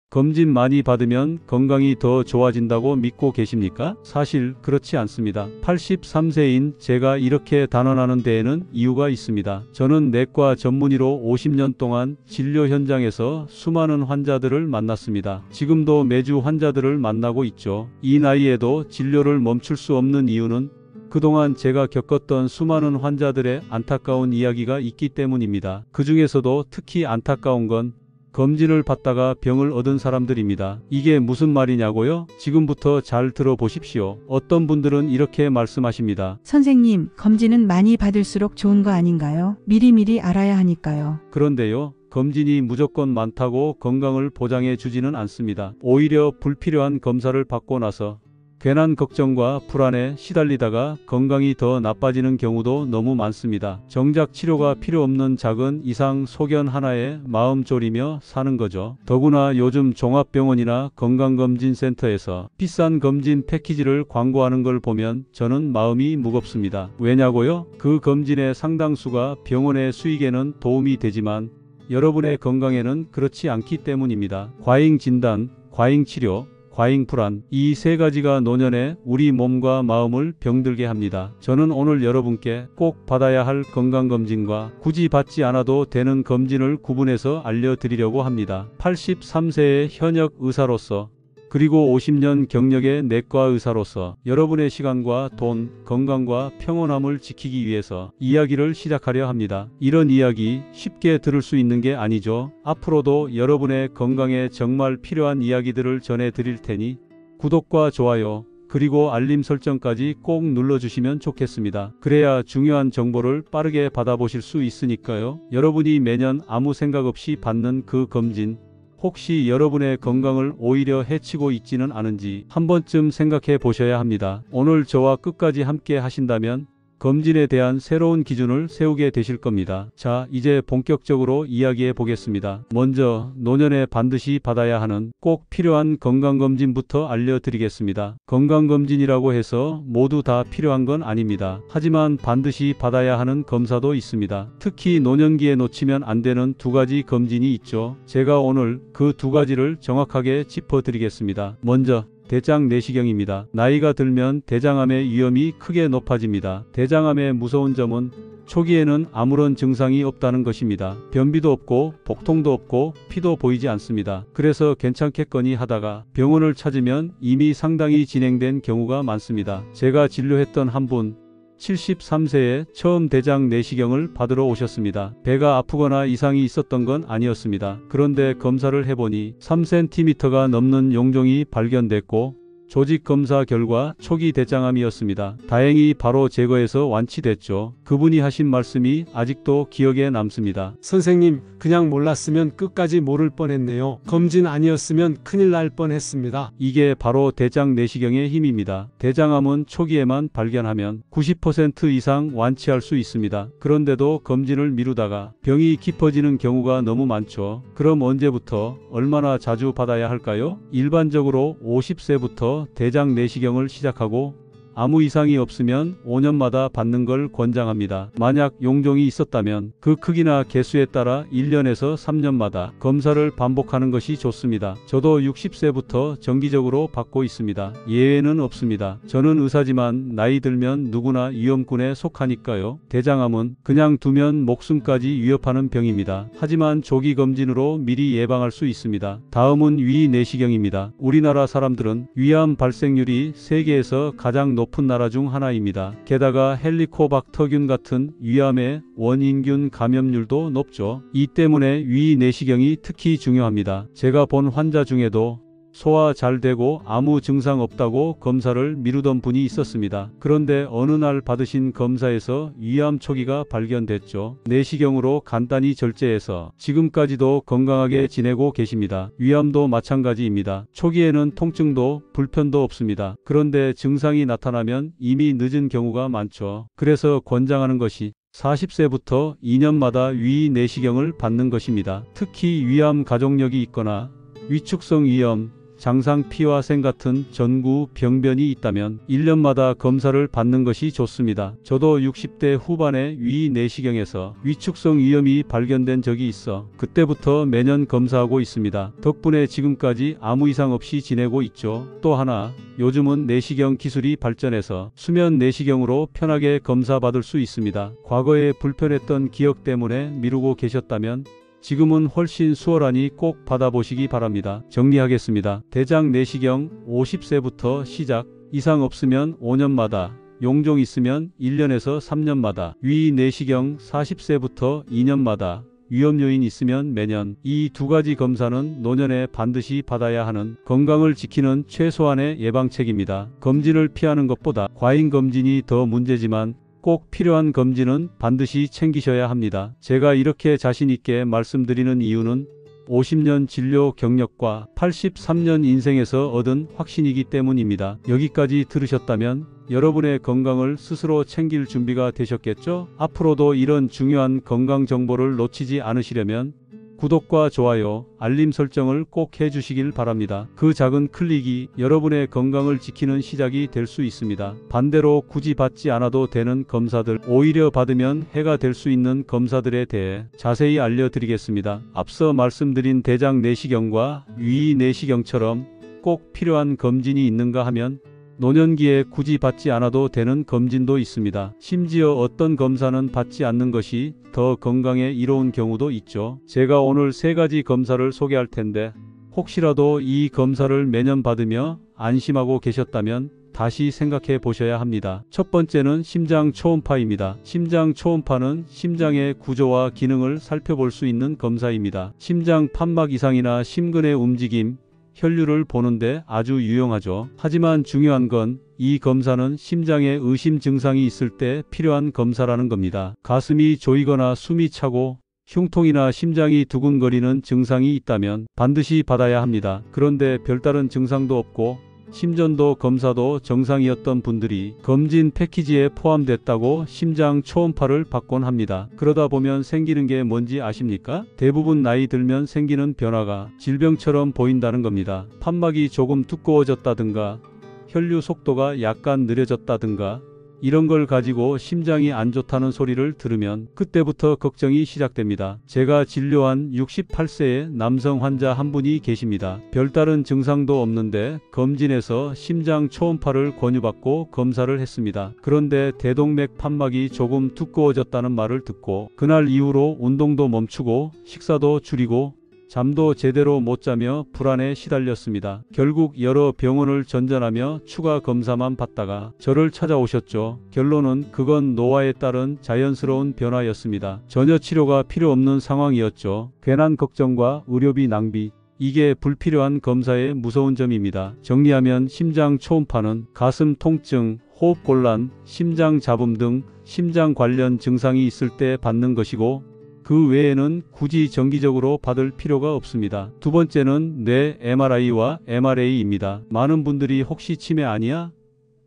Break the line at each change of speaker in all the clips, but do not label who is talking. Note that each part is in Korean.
검진 많이 받으면 건강이 더 좋아진다고 믿고 계십니까? 사실 그렇지 않습니다. 83세인 제가 이렇게 단언하는 데에는 이유가 있습니다. 저는 내과 전문의로 50년 동안 진료 현장에서 수많은 환자들을 만났습니다. 지금도 매주 환자들을 만나고 있죠. 이 나이에도 진료를 멈출 수 없는 이유는 그동안 제가 겪었던 수많은 환자들의 안타까운 이야기가 있기 때문입니다. 그 중에서도 특히 안타까운 건 검진을 받다가 병을 얻은 사람들입니다. 이게 무슨 말이냐고요? 지금부터 잘 들어보십시오. 어떤 분들은 이렇게 말씀하십니다.
선생님, 검진은 많이 받을수록 좋은 거 아닌가요? 미리미리 알아야 하니까요.
그런데요. 검진이 무조건 많다고 건강을 보장해 주지는 않습니다. 오히려 불필요한 검사를 받고 나서 괜한 걱정과 불안에 시달리다가 건강이 더 나빠지는 경우도 너무 많습니다. 정작 치료가 필요 없는 작은 이상 소견 하나에 마음 졸이며 사는 거죠. 더구나 요즘 종합병원이나 건강검진센터에서 비싼 검진 패키지를 광고하는 걸 보면 저는 마음이 무겁습니다. 왜냐고요? 그 검진의 상당수가 병원의 수익에는 도움이 되지만 여러분의 건강에는 그렇지 않기 때문입니다. 과잉 진단, 과잉 치료, 과잉 불안, 이 세 가지가 노년에 우리 몸과 마음을 병들게 합니다. 저는 오늘 여러분께 꼭 받아야 할 건강검진과 굳이 받지 않아도 되는 검진을 구분해서 알려드리려고 합니다. 83세의 현역 의사로서 그리고 50년 경력의 내과 의사로서 여러분의 시간과 돈, 건강과 평온함을 지키기 위해서 이야기를 시작하려 합니다. 이런 이야기 쉽게 들을 수 있는 게 아니죠. 앞으로도 여러분의 건강에 정말 필요한 이야기들을 전해드릴 테니 구독과 좋아요 그리고 알림 설정까지 꼭 눌러주시면 좋겠습니다. 그래야 중요한 정보를 빠르게 받아보실 수 있으니까요. 여러분이 매년 아무 생각 없이 받는 그 검진 혹시 여러분의 건강을 오히려 해치고 있지는 않은지 한 번쯤 생각해 보셔야 합니다. 오늘 저와 끝까지 함께 하신다면 검진에 대한 새로운 기준을 세우게 되실 겁니다. 자, 이제 본격적으로 이야기해 보겠습니다. 먼저 노년에 반드시 받아야 하는 꼭 필요한 건강검진부터 알려드리겠습니다. 건강검진이라고 해서 모두 다 필요한 건 아닙니다. 하지만 반드시 받아야 하는 검사도 있습니다. 특히 노년기에 놓치면 안 되는 두 가지 검진이 있죠. 제가 오늘 그 두 가지를 정확하게 짚어드리겠습니다. 먼저 대장 내시경입니다. 나이가 들면 대장암의 위험이 크게 높아집니다. 대장암의 무서운 점은 초기에는 아무런 증상이 없다는 것입니다. 변비도 없고 복통도 없고 피도 보이지 않습니다. 그래서 괜찮겠거니 하다가 병원을 찾으면 이미 상당히 진행된 경우가 많습니다. 제가 진료했던 한 분 73세에 처음 대장 내시경을 받으러 오셨습니다. 배가 아프거나 이상이 있었던 건 아니었습니다. 그런데 검사를 해보니 3cm가 넘는 용종이 발견됐고 조직 검사 결과 초기 대장암이었습니다. 다행히 바로 제거해서 완치됐죠. 그분이 하신 말씀이 아직도 기억에 남습니다.
선생님, 그냥 몰랐으면 끝까지 모를 뻔했네요. 검진 아니었으면 큰일 날 뻔했습니다.
이게 바로 대장 내시경의 힘입니다. 대장암은 초기에만 발견하면 90% 이상 완치할 수 있습니다. 그런데도 검진을 미루다가 병이 깊어지는 경우가 너무 많죠. 그럼 언제부터 얼마나 자주 받아야 할까요? 일반적으로 50세부터 대장 내시경을 시작하고 아무 이상이 없으면 5년마다 받는 걸 권장합니다. 만약 용종이 있었다면 그 크기나 개수에 따라 1년에서 3년마다 검사를 반복하는 것이 좋습니다. 저도 60세부터 정기적으로 받고 있습니다. 예외는 없습니다. 저는 의사지만 나이 들면 누구나 위험군에 속하니까요. 대장암은 그냥 두면 목숨까지 위협하는 병입니다. 하지만 조기 검진으로 미리 예방할 수 있습니다. 다음은 위 내시경입니다. 우리나라 사람들은 위암 발생률이 세계에서 가장 높은 나라 중 하나입니다. 게다가 헬리코박터균 같은 위암의 원인균 감염률도 높죠. 이 때문에 위 내시경이 특히 중요합니다. 제가 본 환자 중에도 소화 잘 되고 아무 증상 없다고 검사를 미루던 분이 있었습니다. 그런데 어느 날 받으신 검사에서 위암 초기가 발견됐죠. 내시경으로 간단히 절제해서 지금까지도 건강하게 지내고 계십니다. 위암도 마찬가지입니다. 초기에는 통증도 불편도 없습니다. 그런데 증상이 나타나면 이미 늦은 경우가 많죠. 그래서 권장하는 것이 40세부터 2년마다 위 내시경을 받는 것입니다. 특히 위암 가족력이 있거나 위축성 위염, 장상 피화생 같은 전구 병변이 있다면 1년마다 검사를 받는 것이 좋습니다. 저도 60대 후반에 위 내시경에서 위축성 위염이 발견된 적이 있어 그때부터 매년 검사하고 있습니다. 덕분에 지금까지 아무 이상 없이 지내고 있죠. 또 하나, 요즘은 내시경 기술이 발전해서 수면 내시경으로 편하게 검사받을 수 있습니다. 과거에 불편했던 기억 때문에 미루고 계셨다면 지금은 훨씬 수월하니 꼭 받아보시기 바랍니다. 정리하겠습니다. 대장 내시경 50세부터 시작, 이상 없으면 5년마다, 용종 있으면 1년에서 3년마다, 위 내시경 40세부터 2년마다, 위험 요인 있으면 매년. 이 두 가지 검사는 노년에 반드시 받아야 하는 건강을 지키는 최소한의 예방책입니다. 검진을 피하는 것보다 과잉 검진이 더 문제지만 꼭 필요한 검진은 반드시 챙기셔야 합니다. 제가 이렇게 자신 있게 말씀드리는 이유는 50년 진료 경력과 83년 인생에서 얻은 확신이기 때문입니다. 여기까지 들으셨다면 여러분의 건강을 스스로 챙길 준비가 되셨겠죠? 앞으로도 이런 중요한 건강 정보를 놓치지 않으시려면 구독과 좋아요, 알림 설정을 꼭 해주시길 바랍니다. 그 작은 클릭이 여러분의 건강을 지키는 시작이 될 수 있습니다. 반대로 굳이 받지 않아도 되는 검사들, 오히려 받으면 해가 될 수 있는 검사들에 대해 자세히 알려드리겠습니다. 앞서 말씀드린 대장 내시경과 위 내시경처럼 꼭 필요한 검진이 있는가 하면 노년기에 굳이 받지 않아도 되는 검진도 있습니다. 심지어 어떤 검사는 받지 않는 것이 더 건강에 이로운 경우도 있죠. 제가 오늘 3가지 검사를 소개할 텐데 혹시라도 이 검사를 매년 받으며 안심하고 계셨다면 다시 생각해 보셔야 합니다. 첫 번째는 심장 초음파입니다. 심장 초음파는 심장의 구조와 기능을 살펴볼 수 있는 검사입니다. 심장 판막 이상이나 심근의 움직임, 혈류를 보는데 아주 유용하죠. 하지만 중요한 건 이 검사는 심장에 의심 증상이 있을 때 필요한 검사라는 겁니다. 가슴이 조이거나 숨이 차고 흉통이나 심장이 두근거리는 증상이 있다면 반드시 받아야 합니다. 그런데 별다른 증상도 없고 심전도 검사도 정상이었던 분들이 검진 패키지에 포함됐다고 심장 초음파를 받곤 합니다. 그러다 보면 생기는 게 뭔지 아십니까? 대부분 나이 들면 생기는 변화가 질병처럼 보인다는 겁니다. 판막이 조금 두꺼워졌다든가 혈류 속도가 약간 느려졌다든가 이런 걸 가지고 심장이 안 좋다는 소리를 들으면 그때부터 걱정이 시작됩니다. 제가 진료한 68세의 남성 환자 한 분이 계십니다. 별다른 증상도 없는데 검진에서 심장 초음파를 권유받고 검사를 했습니다. 그런데 대동맥 판막이 조금 두꺼워졌다는 말을 듣고 그날 이후로 운동도 멈추고 식사도 줄이고 잠도 제대로 못 자며 불안에 시달렸습니다. 결국 여러 병원을 전전하며 추가 검사만 받다가 저를 찾아오셨죠. 결론은 그건 노화에 따른 자연스러운 변화였습니다. 전혀 치료가 필요 없는 상황이었죠. 괜한 걱정과 의료비 낭비. 이게 불필요한 검사의 무서운 점입니다. 정리하면 심장 초음파는 가슴 통증, 호흡곤란, 심장 잡음 등 심장 관련 증상이 있을 때 받는 것이고 그 외에는 굳이 정기적으로 받을 필요가 없습니다. 두 번째는 뇌 MRI와 MRA입니다. 많은 분들이 혹시 치매 아니야?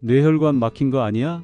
뇌혈관 막힌 거 아니야?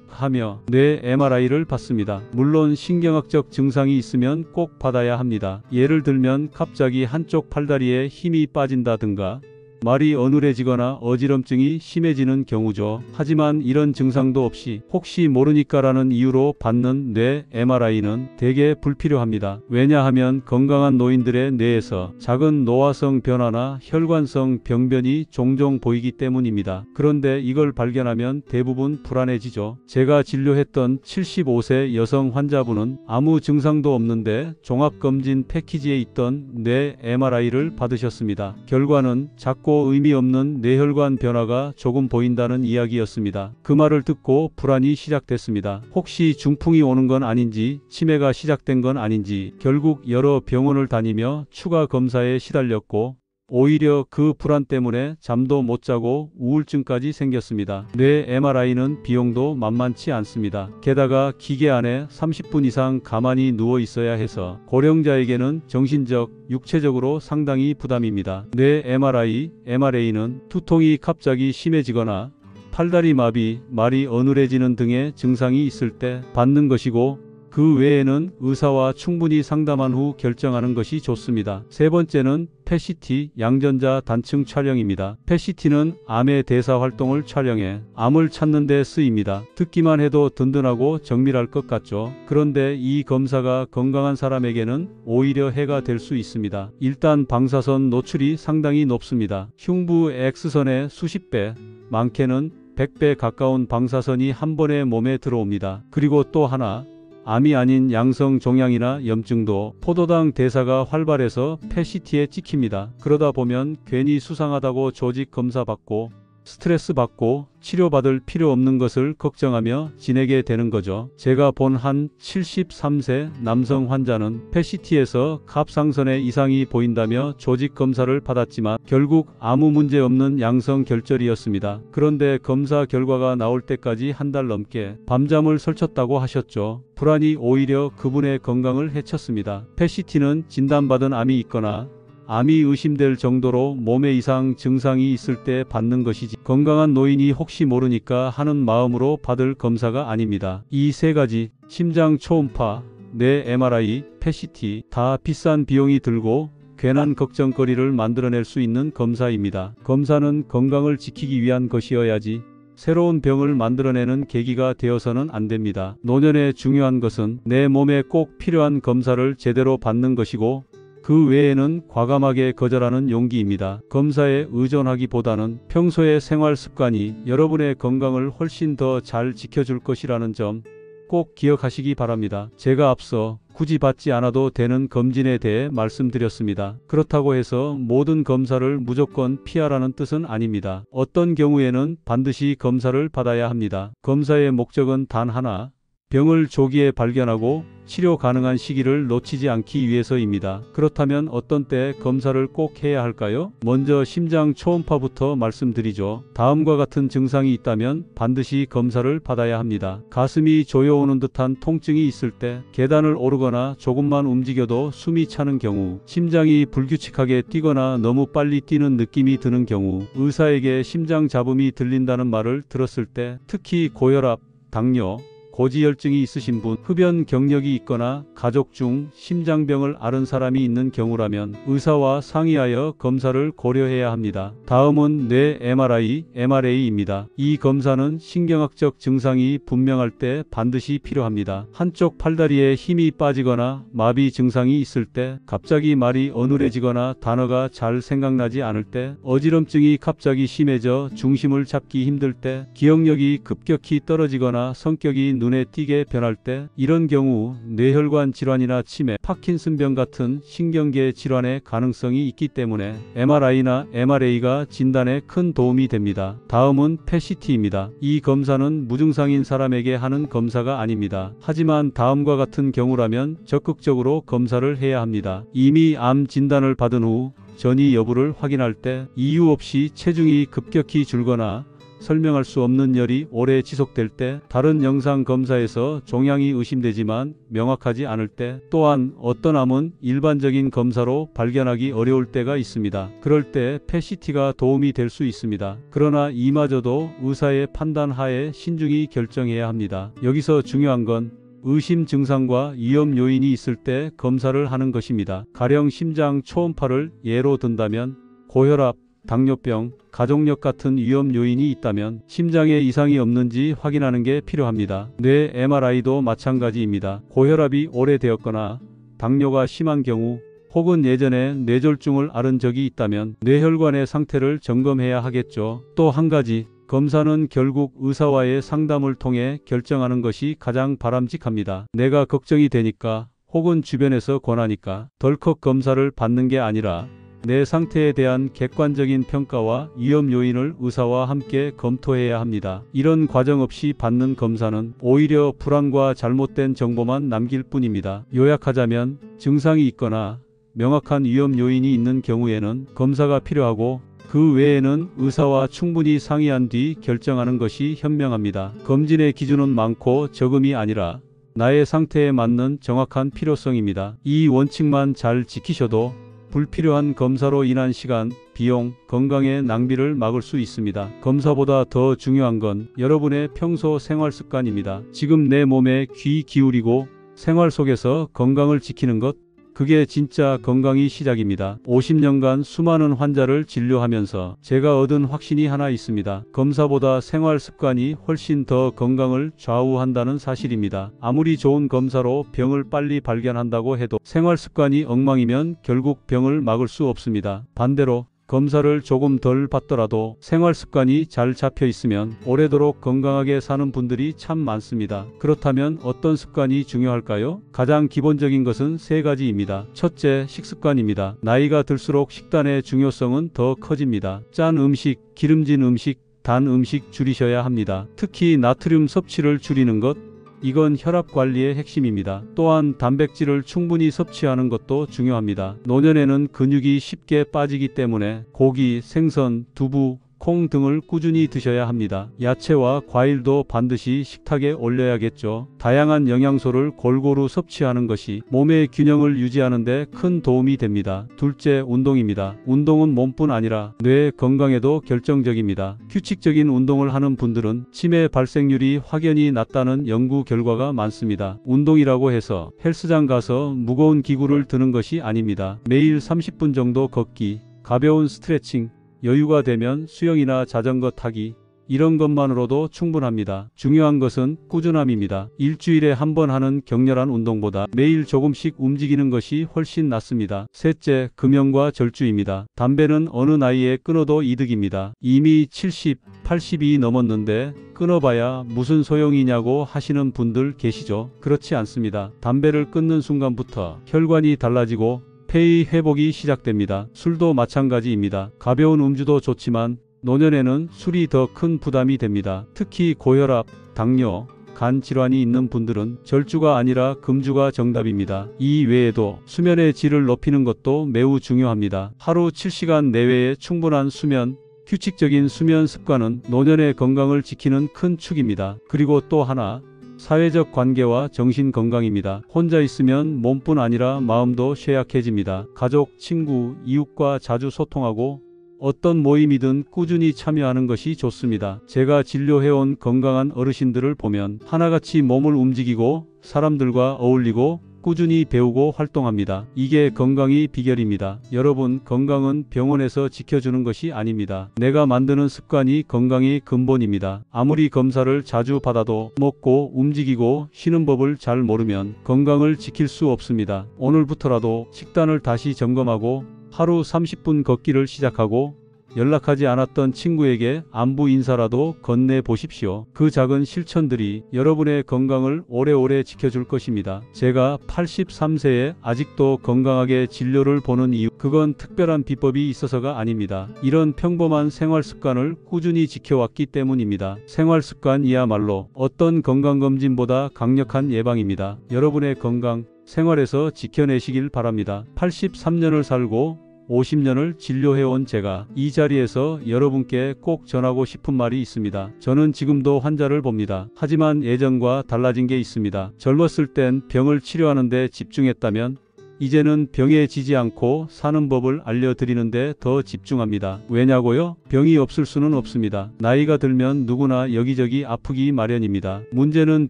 하며 뇌 MRI를 받습니다. 물론 신경학적 증상이 있으면 꼭 받아야 합니다. 예를 들면 갑자기 한쪽 팔다리에 힘이 빠진다든가 말이 어눌해지거나 어지럼증이 심해지는 경우죠. 하지만 이런 증상도 없이 혹시 모르니까라는 이유로 받는 뇌 MRI는 대개 불필요합니다. 왜냐하면 건강한 노인들의 뇌에서 작은 노화성 변화나 혈관성 병변이 종종 보이기 때문입니다. 그런데 이걸 발견하면 대부분 불안해지죠. 제가 진료했던 75세 여성 환자분은 아무 증상도 없는데 종합검진 패키지에 있던 뇌 MRI를 받으셨습니다. 결과는 작고 의미 없는 뇌혈관 변화가 조금 보인다는 이야기였습니다. 그 말을 듣고 불안이 시작됐습니다. 혹시 중풍이 오는 건 아닌지, 치매가 시작된 건 아닌지, 결국 여러 병원을 다니며 추가 검사에 시달렸고 오히려 그 불안 때문에 잠도 못 자고 우울증까지 생겼습니다. 뇌 MRI는 비용도 만만치 않습니다. 게다가 기계 안에 30분 이상 가만히 누워 있어야 해서 고령자에게는 정신적, 육체적으로 상당히 부담입니다. 뇌 MRI, MRA는 두통이 갑자기 심해지거나 팔다리 마비, 말이 어눌해지는 등의 증상이 있을 때 받는 것이고 그 외에는 의사와 충분히 상담한 후 결정하는 것이 좋습니다. 세 번째는 PET 양전자 단층 촬영입니다. PET는 암의 대사 활동을 촬영해 암을 찾는 데 쓰입니다. 듣기만 해도 든든하고 정밀할 것 같죠. 그런데 이 검사가 건강한 사람에게는 오히려 해가 될 수 있습니다. 일단 방사선 노출이 상당히 높습니다. 흉부 X선의 수십 배, 많게는 100배 가까운 방사선이 한 번에 몸에 들어옵니다. 그리고 또 하나, 암이 아닌 양성 종양이나 염증도 포도당 대사가 활발해서 PET에 찍힙니다. 그러다 보면 괜히 수상하다고 조직 검사 받고 스트레스 받고 치료받을 필요 없는 것을 걱정하며 지내게 되는 거죠. 제가 본 한 73세 남성 환자는 PET에서 갑상선에 이상이 보인다며 조직 검사를 받았지만 결국 아무 문제 없는 양성 결절이었습니다. 그런데 검사 결과가 나올 때까지 한 달 넘게 밤잠을 설쳤다고 하셨죠. 불안이 오히려 그분의 건강을 해쳤습니다. PET는 진단받은 암이 있거나 암이 의심될 정도로 몸에 이상 증상이 있을 때 받는 것이지 건강한 노인이 혹시 모르니까 하는 마음으로 받을 검사가 아닙니다. 이 세 가지, 심장 초음파, 뇌 MRI, PET 다 비싼 비용이 들고 괜한 걱정거리를 만들어낼 수 있는 검사입니다. 검사는 건강을 지키기 위한 것이어야지 새로운 병을 만들어내는 계기가 되어서는 안 됩니다. 노년에 중요한 것은 내 몸에 꼭 필요한 검사를 제대로 받는 것이고 그 외에는 과감하게 거절하는 용기입니다. 검사에 의존하기보다는 평소의 생활 습관이 여러분의 건강을 훨씬 더 잘 지켜줄 것이라는 점 꼭 기억하시기 바랍니다. 제가 앞서 굳이 받지 않아도 되는 검진에 대해 말씀드렸습니다. 그렇다고 해서 모든 검사를 무조건 피하라는 뜻은 아닙니다. 어떤 경우에는 반드시 검사를 받아야 합니다. 검사의 목적은 단 하나, 병을 조기에 발견하고 치료 가능한 시기를 놓치지 않기 위해서입니다. 그렇다면 어떤 때 검사를 꼭 해야 할까요? 먼저 심장 초음파부터 말씀드리죠. 다음과 같은 증상이 있다면 반드시 검사를 받아야 합니다. 가슴이 조여오는 듯한 통증이 있을 때, 계단을 오르거나 조금만 움직여도 숨이 차는 경우, 심장이 불규칙하게 뛰거나 너무 빨리 뛰는 느낌이 드는 경우, 의사에게 심장 잡음이 들린다는 말을 들었을 때, 특히 고혈압, 당뇨, 고지혈증이 있으신 분, 흡연 경력이 있거나 가족 중 심장병을 앓은 사람이 있는 경우라면 의사와 상의하여 검사를 고려해야 합니다. 다음은 뇌 MRI, MRA입니다. 이 검사는 신경학적 증상이 분명할 때 반드시 필요합니다. 한쪽 팔다리에 힘이 빠지거나 마비 증상이 있을 때, 갑자기 말이 어눌해지거나 단어가 잘 생각나지 않을 때, 어지럼증이 갑자기 심해져 중심을 잡기 힘들 때, 기억력이 급격히 떨어지거나 성격이 눈에 띄게 변할 때, 이런 경우 뇌혈관 질환이나 치매, 파킨슨병 같은 신경계 질환의 가능성이 있기 때문에 MRI나 MRA가 진단에 큰 도움이 됩니다. 다음은 PET입니다. 이 검사는 무증상인 사람에게 하는 검사가 아닙니다. 하지만 다음과 같은 경우라면 적극적으로 검사를 해야 합니다. 이미 암 진단을 받은 후 전이 여부를 확인할 때, 이유 없이 체중이 급격히 줄거나 설명할 수 없는 열이 오래 지속될 때, 다른 영상 검사에서 종양이 의심되지만 명확하지 않을 때, 또한 어떤 암은 일반적인 검사로 발견하기 어려울 때가 있습니다. 그럴 때 PET가 도움이 될 수 있습니다. 그러나 이마저도 의사의 판단 하에 신중히 결정해야 합니다. 여기서 중요한 건 의심 증상과 위험 요인이 있을 때 검사를 하는 것입니다. 가령 심장 초음파를 예로 든다면 고혈압, 당뇨병, 가족력 같은 위험 요인이 있다면 심장에 이상이 없는지 확인하는 게 필요합니다. 뇌 MRI도 마찬가지입니다. 고혈압이 오래되었거나 당뇨가 심한 경우, 혹은 예전에 뇌졸중을 앓은 적이 있다면 뇌혈관의 상태를 점검해야 하겠죠. 또 한 가지, 검사는 결국 의사와의 상담을 통해 결정하는 것이 가장 바람직합니다. 내가 걱정이 되니까, 혹은 주변에서 권하니까 덜컥 검사를 받는 게 아니라 내 상태에 대한 객관적인 평가와 위험 요인을 의사와 함께 검토해야 합니다. 이런 과정 없이 받는 검사는 오히려 불안과 잘못된 정보만 남길 뿐입니다. 요약하자면, 증상이 있거나 명확한 위험 요인이 있는 경우에는 검사가 필요하고, 그 외에는 의사와 충분히 상의한 뒤 결정하는 것이 현명합니다. 검진의 기준은 많고 적음이 아니라 나의 상태에 맞는 정확한 필요성입니다. 이 원칙만 잘 지키셔도 불필요한 검사로 인한 시간, 비용, 건강의 낭비를 막을 수 있습니다. 검사보다 더 중요한 건 여러분의 평소 생활 습관입니다. 지금 내 몸에 귀 기울이고 생활 속에서 건강을 지키는 것, 그게 진짜 건강이 시작입니다. 50년간 수많은 환자를 진료하면서 제가 얻은 확신이 하나 있습니다. 검사보다 생활 습관이 훨씬 더 건강을 좌우한다는 사실입니다. 아무리 좋은 검사로 병을 빨리 발견한다고 해도 생활 습관이 엉망이면 결국 병을 막을 수 없습니다. 반대로 검사를 조금 덜 받더라도 생활 습관이 잘 잡혀 있으면 오래도록 건강하게 사는 분들이 참 많습니다. 그렇다면 어떤 습관이 중요할까요? 가장 기본적인 것은 세 가지입니다. 첫째, 식습관입니다. 나이가 들수록 식단의 중요성은 더 커집니다. 짠 음식, 기름진 음식, 단 음식 줄이셔야 합니다. 특히 나트륨 섭취를 줄이는 것, 이건 혈압 관리의 핵심입니다. 또한 단백질을 충분히 섭취하는 것도 중요합니다. 노년에는 근육이 쉽게 빠지기 때문에 고기, 생선, 두부, 콩 등을 꾸준히 드셔야 합니다. 야채와 과일도 반드시 식탁에 올려야겠죠. 다양한 영양소를 골고루 섭취하는 것이 몸의 균형을 유지하는 데 큰 도움이 됩니다. 둘째, 운동입니다. 운동은 몸뿐 아니라 뇌 건강에도 결정적입니다. 규칙적인 운동을 하는 분들은 치매 발생률이 확연히 낮다는 연구 결과가 많습니다. 운동이라고 해서 헬스장 가서 무거운 기구를 드는 것이 아닙니다. 매일 30분 정도 걷기, 가벼운 스트레칭, 여유가 되면 수영이나 자전거 타기, 이런 것만으로도 충분합니다. 중요한 것은 꾸준함입니다. 일주일에 한 번 하는 격렬한 운동보다 매일 조금씩 움직이는 것이 훨씬 낫습니다. 셋째, 금연과 절주입니다. 담배는 어느 나이에 끊어도 이득입니다. 이미 70, 80이 넘었는데 끊어봐야 무슨 소용이냐고 하시는 분들 계시죠? 그렇지 않습니다. 담배를 끊는 순간부터 혈관이 달라지고 폐의 회복이 시작됩니다. 술도 마찬가지입니다. 가벼운 음주도 좋지만 노년에는 술이 더 큰 부담이 됩니다. 특히 고혈압, 당뇨, 간 질환이 있는 분들은 절주가 아니라 금주가 정답입니다. 이 외에도 수면의 질을 높이는 것도 매우 중요합니다. 하루 7시간 내외의 충분한 수면, 규칙적인 수면 습관은 노년의 건강을 지키는 큰 축입니다. 그리고 또 하나, 사회적 관계와 정신 건강입니다. 혼자 있으면 몸뿐 아니라 마음도 쇠약해집니다. 가족, 친구, 이웃과 자주 소통하고 어떤 모임이든 꾸준히 참여하는 것이 좋습니다. 제가 진료해온 건강한 어르신들을 보면 하나같이 몸을 움직이고 사람들과 어울리고 꾸준히 배우고 활동합니다. 이게 건강의 비결입니다. 여러분, 건강은 병원에서 지켜주는 것이 아닙니다. 내가 만드는 습관이 건강의 근본입니다. 아무리 검사를 자주 받아도 먹고 움직이고 쉬는 법을 잘 모르면 건강을 지킬 수 없습니다. 오늘부터라도 식단을 다시 점검하고 하루 30분 걷기를 시작하고 연락하지 않았던 친구에게 안부 인사라도 건네보십시오. 그 작은 실천들이 여러분의 건강을 오래오래 지켜줄 것입니다. 제가 83세에 아직도 건강하게 진료를 보는 이유, 그건 특별한 비법이 있어서가 아닙니다. 이런 평범한 생활 습관을 꾸준히 지켜왔기 때문입니다. 생활 습관이야말로 어떤 건강검진보다 강력한 예방입니다. 여러분의 건강, 생활에서 지켜내시길 바랍니다. 83년을 살고 50년을 진료해온 제가 이 자리에서 여러분께 꼭 전하고 싶은 말이 있습니다. 저는 지금도 환자를 봅니다. 하지만 예전과 달라진 게 있습니다. 젊었을 땐 병을 치료하는 데 집중했다면 이제는 병에 지지 않고 사는 법을 알려드리는데 더 집중합니다. 왜냐고요? 병이 없을 수는 없습니다. 나이가 들면 누구나 여기저기 아프기 마련입니다. 문제는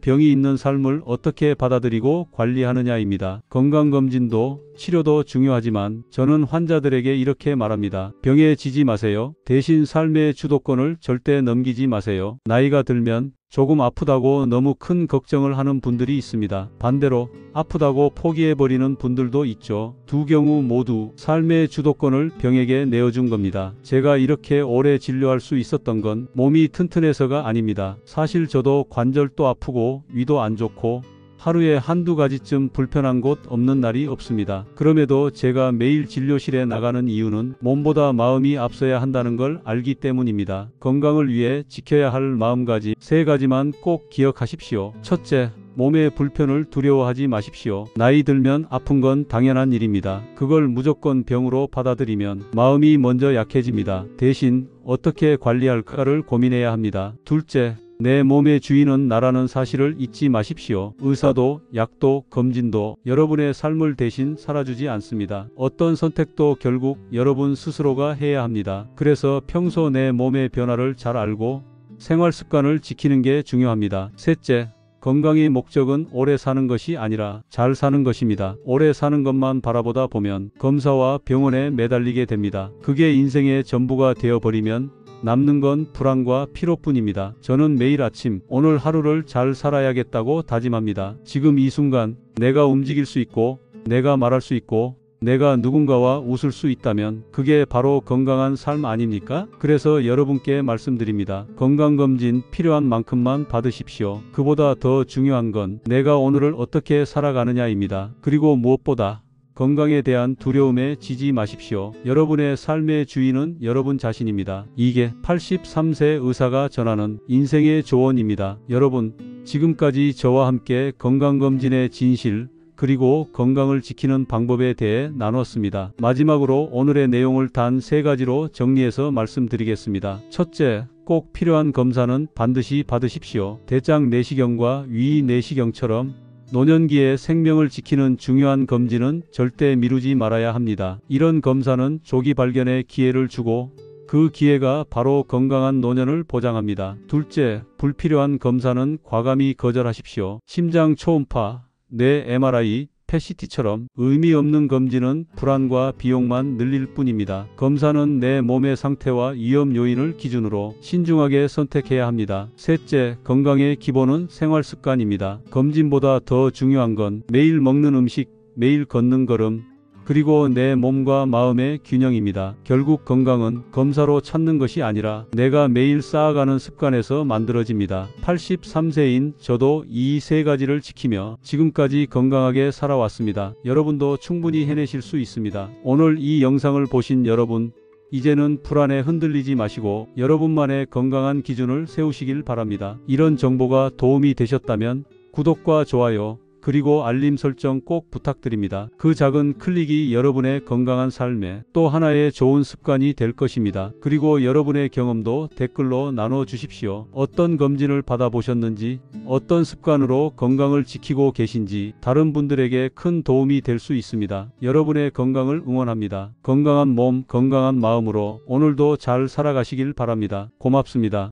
병이 있는 삶을 어떻게 받아들이고 관리하느냐입니다. 건강검진도 치료도 중요하지만 저는 환자들에게 이렇게 말합니다. 병에 지지 마세요. 대신 삶의 주도권을 절대 넘기지 마세요. 나이가 들면 조금 아프다고 너무 큰 걱정을 하는 분들이 있습니다. 반대로 아프다고 포기해버리는 분들도 있죠. 두 경우 모두 삶의 주도권을 병에게 내어준 겁니다. 제가 이렇게 오래 진료할 수 있었던 건 몸이 튼튼해서가 아닙니다. 사실 저도 관절도 아프고 위도 안 좋고 하루에 한두 가지쯤 불편한 곳 없는 날이 없습니다. 그럼에도 제가 매일 진료실에 나가는 이유는 몸보다 마음이 앞서야 한다는 걸 알기 때문입니다. 건강을 위해 지켜야 할 마음가짐 3가지만 꼭 기억하십시오. 첫째, 몸의 불편을 두려워하지 마십시오. 나이 들면 아픈 건 당연한 일입니다. 그걸 무조건 병으로 받아들이면 마음이 먼저 약해집니다. 대신 어떻게 관리할까를 고민해야 합니다. 둘째, 내 몸의 주인은 나라는 사실을 잊지 마십시오. 의사도 약도 검진도 여러분의 삶을 대신 살아주지 않습니다. 어떤 선택도 결국 여러분 스스로가 해야 합니다. 그래서 평소 내 몸의 변화를 잘 알고 생활 습관을 지키는 게 중요합니다. 셋째, 건강의 목적은 오래 사는 것이 아니라 잘 사는 것입니다. 오래 사는 것만 바라보다 보면 검사와 병원에 매달리게 됩니다. 그게 인생의 전부가 되어버리면 남는 건 불안과 피로뿐입니다. 저는 매일 아침 오늘 하루를 잘 살아야겠다고 다짐합니다. 지금 이 순간 내가 움직일 수 있고 내가 말할 수 있고 내가 누군가와 웃을 수 있다면 그게 바로 건강한 삶 아닙니까? 그래서 여러분께 말씀드립니다. 건강검진 필요한 만큼만 받으십시오. 그보다 더 중요한 건 내가 오늘을 어떻게 살아가느냐입니다. 그리고 무엇보다 건강에 대한 두려움에 지지 마십시오. 여러분의 삶의 주인은 여러분 자신입니다. 이게 83세 의사가 전하는 인생의 조언입니다. 여러분, 지금까지 저와 함께 건강검진의 진실, 그리고 건강을 지키는 방법에 대해 나눴습니다. 마지막으로 오늘의 내용을 단 3가지로 정리해서 말씀드리겠습니다. 첫째, 꼭 필요한 검사는 반드시 받으십시오. 대장 내시경과 위 내시경처럼 노년기에 생명을 지키는 중요한 검진은 절대 미루지 말아야 합니다. 이런 검사는 조기 발견의 기회를 주고 그 기회가 바로 건강한 노년을 보장합니다. 둘째, 불필요한 검사는 과감히 거절하십시오. 심장 초음파, 뇌 MRI, PET-CT처럼 의미 없는 검진은 불안과 비용만 늘릴 뿐입니다. 검사는 내 몸의 상태와 위험 요인을 기준으로 신중하게 선택해야 합니다. 셋째, 건강의 기본은 생활 습관입니다. 검진보다 더 중요한 건 매일 먹는 음식, 매일 걷는 걸음, 그리고 내 몸과 마음의 균형입니다. 결국 건강은 검사로 찾는 것이 아니라 내가 매일 쌓아가는 습관에서 만들어집니다. 83세인 저도 이 3가지를 지키며 지금까지 건강하게 살아왔습니다. 여러분도 충분히 해내실 수 있습니다. 오늘 이 영상을 보신 여러분, 이제는 불안에 흔들리지 마시고 여러분만의 건강한 기준을 세우시길 바랍니다. 이런 정보가 도움이 되셨다면 구독과 좋아요, 그리고 알림 설정 꼭 부탁드립니다. 그 작은 클릭이 여러분의 건강한 삶에 또 하나의 좋은 습관이 될 것입니다. 그리고 여러분의 경험도 댓글로 나눠주십시오. 어떤 검진을 받아보셨는지, 어떤 습관으로 건강을 지키고 계신지 다른 분들에게 큰 도움이 될 수 있습니다. 여러분의 건강을 응원합니다. 건강한 몸, 건강한 마음으로 오늘도 잘 살아가시길 바랍니다. 고맙습니다.